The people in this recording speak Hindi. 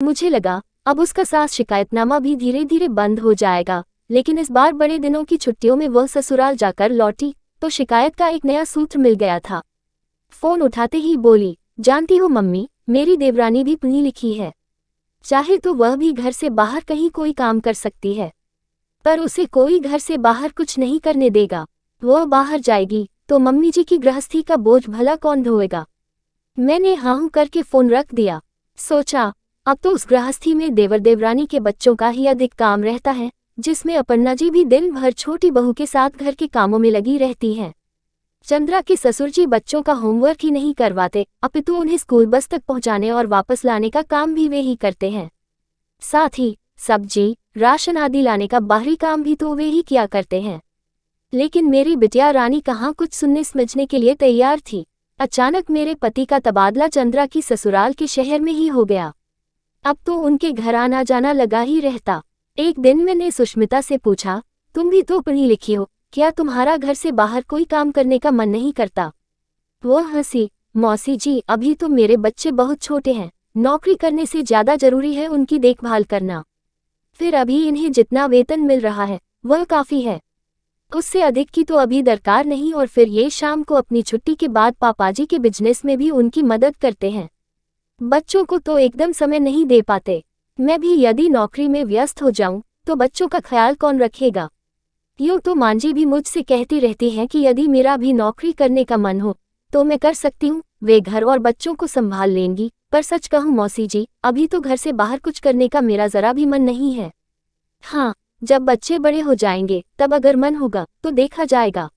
मुझे लगा अब उसका सास शिकायतनामा भी धीरे धीरे बंद हो जाएगा, लेकिन इस बार बड़े दिनों की छुट्टियों में वह ससुराल जाकर लौटी तो शिकायत का एक नया सूत्र मिल गया था। फोन उठाते ही बोली, जानती हो मम्मी, मेरी देवरानी भी पढ़ी लिखी है। चाहे तो वह भी घर से बाहर कहीं कोई काम कर सकती है, पर उसे कोई घर से बाहर कुछ नहीं करने देगा। वह बाहर जाएगी तो मम्मी जी की गृहस्थी का बोझ भला कौन ढोएगा। मैंने हाँ करके फोन रख दिया। सोचा अब तो उस गृहस्थी में देवर देवरानी के बच्चों का ही अधिक काम रहता है, जिसमें अपर्णा जी भी दिन भर छोटी बहू के साथ घर के कामों में लगी रहती हैं। चंद्रा के ससुर जी बच्चों का होमवर्क ही नहीं करवाते, अपितु उन्हें स्कूल बस तक पहुंचाने और वापस लाने का काम भी वे ही करते हैं। साथ ही सब्जी राशन आदि लाने का बाहरी काम भी तो वे ही किया करते हैं। लेकिन मेरी बिटिया रानी कहाँ कुछ सुनने समझने के लिए तैयार थी। अचानक मेरे पति का तबादला चंद्रा की ससुराल के शहर में ही हो गया। अब तो उनके घर आना जाना लगा ही रहता। एक दिन मैंने सुष्मिता से पूछा, तुम भी तो पढ़ी लिखी हो, क्या तुम्हारा घर से बाहर कोई काम करने का मन नहीं करता। वो हंसी, मौसी जी अभी तो मेरे बच्चे बहुत छोटे हैं, नौकरी करने से ज्यादा जरूरी है उनकी देखभाल करना। फिर अभी इन्हें जितना वेतन मिल रहा है वह काफी है, उससे अधिक की तो अभी दरकार नहीं। और फिर ये शाम को अपनी छुट्टी के बाद पापाजी के बिजनेस में भी उनकी मदद करते हैं। बच्चों को तो एकदम समय नहीं दे पाते। मैं भी यदि नौकरी में व्यस्त हो जाऊं तो बच्चों का ख्याल कौन रखेगा। यूँ तो मांझी भी मुझसे कहती रहती हैं कि यदि मेरा भी नौकरी करने का मन हो तो मैं कर सकती हूँ, वे घर और बच्चों को संभाल लेंगी। पर सच कहूँ मौसी जी, अभी तो घर से बाहर कुछ करने का मेरा जरा भी मन नहीं है। हाँ, जब बच्चे बड़े हो जाएंगे तब अगर मन होगा तो देखा जाएगा।